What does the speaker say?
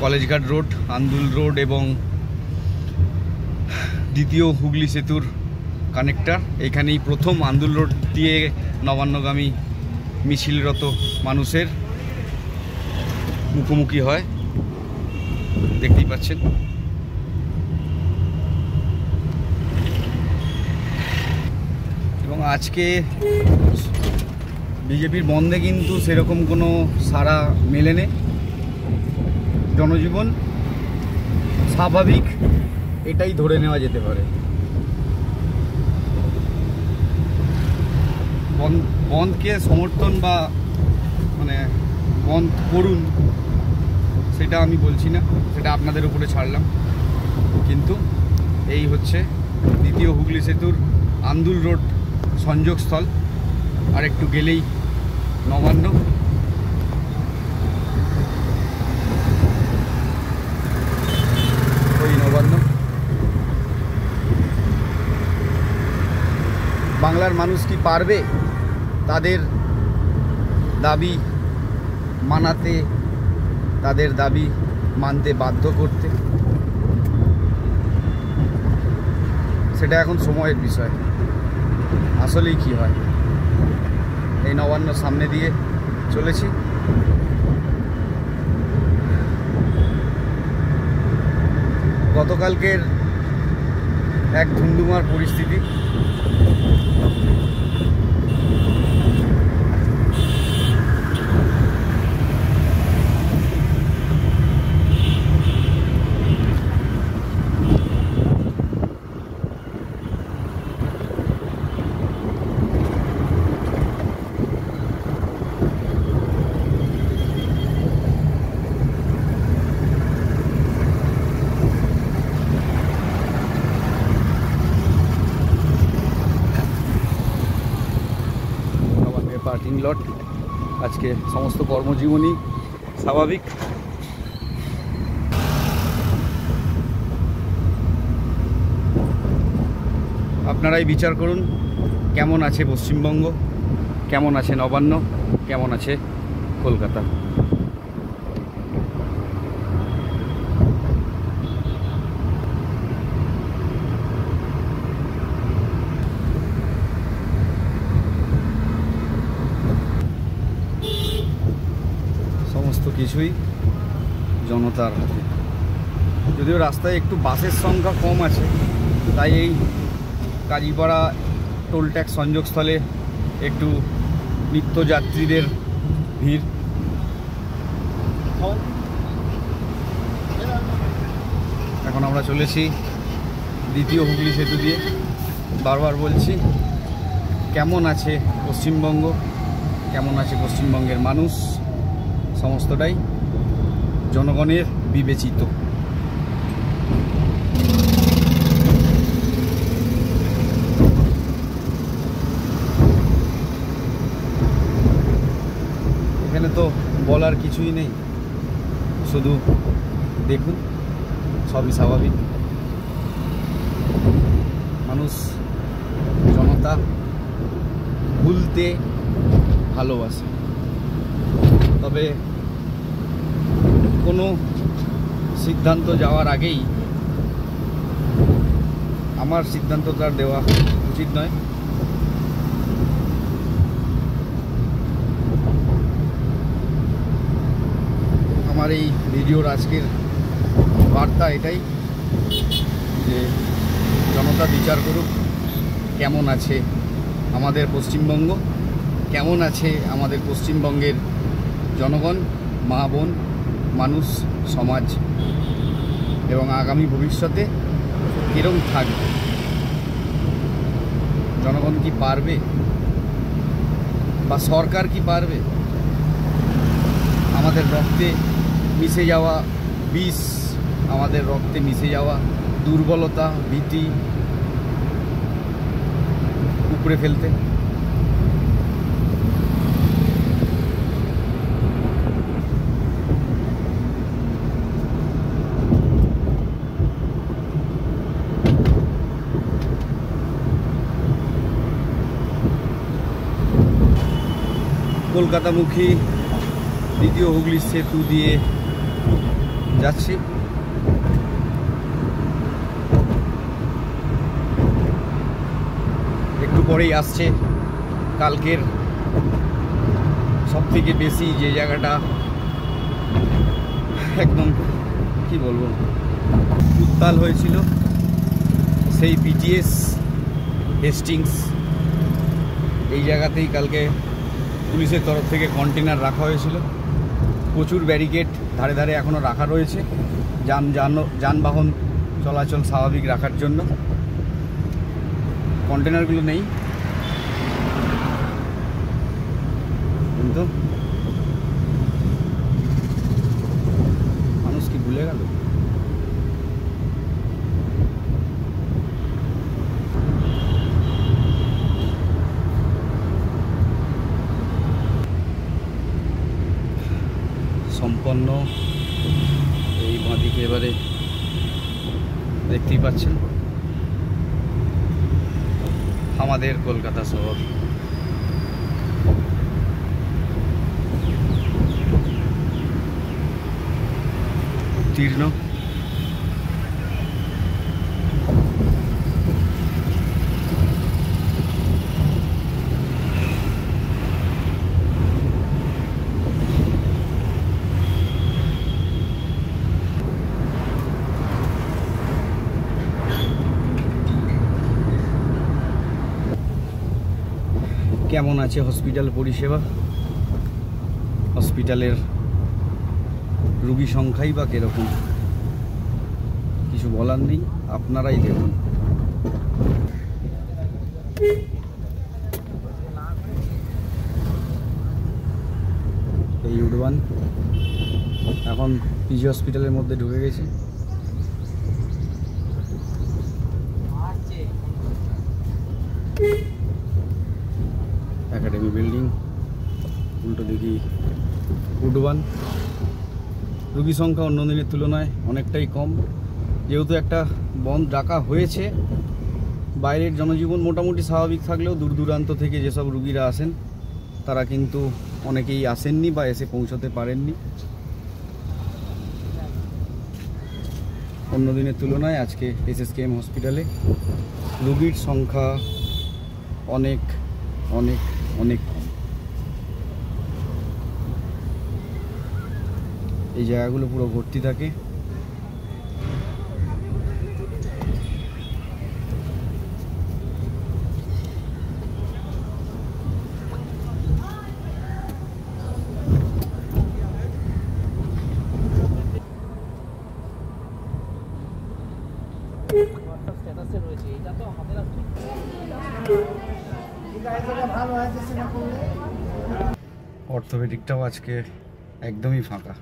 কলেজঘাট road, Andul road এবং দ্বিতীয় হুগলি সেতুর কানেক্টর। এখানেই প্রথম আন্দুল রোড দিয়ে নবান্নগামী মিছিলরত মানুষের মুখোমুখি হয়, দেখতেই পাচ্ছেন। এবং আজকে বিজেপির বন্ধে কিন্তু সেরকম কোনো সাড়া মেলেনি। জনজীবন স্বাভাবিক, এটাই ধরে নেওয়া যেতে পারে। বন্ধকে সমর্থন বা মানে বন্ধ করুন সেটা আমি বলছি না, সেটা আপনাদের উপরে ছাড়লাম। কিন্তু এই হচ্ছে দ্বিতীয় হুগলি সেতুর আন্দুল রোড সংযোগস্থল, আর একটু গেলেই নবান্ন। ওই নবান্ন। বাংলার মানুষ কি পারবে তাদের দাবি মানাতে, তাদের দাবি মানতে বাধ্য করতে? সেটা এখন সময়ের বিষয়। আসলেই কি হয়। এই নবান্ন সামনে দিয়ে চলেছি। গতকালকের এক ধুমধুমার পরিস্থিতি, পার্কিং লট। আজকে সমস্ত কর্মজীবনই স্বাভাবিক। আপনারাই বিচার করুন কেমন আছে পশ্চিমবঙ্গ, কেমন আছে নবান্ন, কেমন আছে কলকাতা। সমস্ত কিছুই জনতার হাতে। যদিও রাস্তায় একটু বাসের সংখ্যা কম আছে, তাই এই কাজীপাড়া টোল ট্যাক্স সংযোগস্থলে একটু নিত্যযাত্রীদের ভিড়। এখন আমরা চলেছি দ্বিতীয় হুগলি সেতু দিয়ে। বারবার বলছি, কেমন আছে পশ্চিমবঙ্গ, কেমন আছে পশ্চিমবঙ্গের মানুষ, সমস্তটাই জনগণের বিবেচিত। এখানে তো বলার কিছুই নেই, শুধু দেখুন, সবই স্বাভাবিক। মানুষ, জনতা ভুলতে ভালোবাসে, তবে কোনো সিদ্ধান্ত যাওয়ার আগেই আমার সিদ্ধান্তটা দেওয়া উচিত নয়। আমার এই ভিডিওর আজকের বার্তা এটাই যে জনতা বিচার করুক কেমন আছে আমাদের পশ্চিমবঙ্গ, কেমন আছে আমাদের পশ্চিমবঙ্গের জনগণ, মা বোন, মানুষ, সমাজ, এবং আগামী ভবিষ্যতে কিরকম থাকবে। জনগণ কি পারবে বা সরকার কি পারবে আমাদের রক্তে মিশে যাওয়া বিষ, আমাদের রক্তে মিশে যাওয়া দুর্বলতা, ভীতি উপড়ে ফেলতে? কলকাতামুখী দ্বিতীয় হুগলি সেতু দিয়ে যাচ্ছি। একটু পরেই আসছে কালকের সবথেকে বেশি যে জায়গাটা একদম কি বলবো উত্তাল হয়েছিল, সেই পিটিএস হেস্টিংস, এই জায়গাতেই কালকে পুলিশের তরফ থেকে কন্টেনার রাখা হয়েছিল। প্রচুর ব্যারিকেড ধারে ধারে এখনও রাখা রয়েছে যানবাহন চলাচল স্বাভাবিক রাখার জন্য। কন্টেনারগুলো নেই, কিন্তু মানুষ কি ভুলে গেল? সম্পন্ন এই বাঁদিকে এবারে দেখতেই পাচ্ছেন আমাদের কলকাতা শহর। উত্তীর্ণ কেমন আছে হসপিটাল পরিষেবা? হসপিটালের রোগী সংখ্যাই বা কীরকম, কিছু বলার নেই, আপনারাই দেখুন। এই উডবান এখন পিজি হসপিটালের মধ্যে ঢুকে গেছে। একাডেমি বিল্ডিং, উল্টো দিকে উডবান। রোগী সংখ্যা অন্য দিনের তুলনায় অনেকটাই কম, যেহেতু একটা বন্ধ ডাকা হয়েছে। বাইরের জনজীবন মোটামুটি স্বাভাবিক থাকলেও দূর দূরান্ত থেকে যেসব রুগীরা আসেন তারা কিন্তু অনেকেই আসেননি বা এসে পৌঁছতে পারেননি। অন্য দিনের তুলনায় আজকে এসএসকেএম হসপিটালে রোগীর সংখ্যা অনেক অনেক অনেক কম। এই জায়গাগুলো পুরো ভর্তি থাকে। অর্থোপেডিকটাও আজকে একদমই ফাঁকা।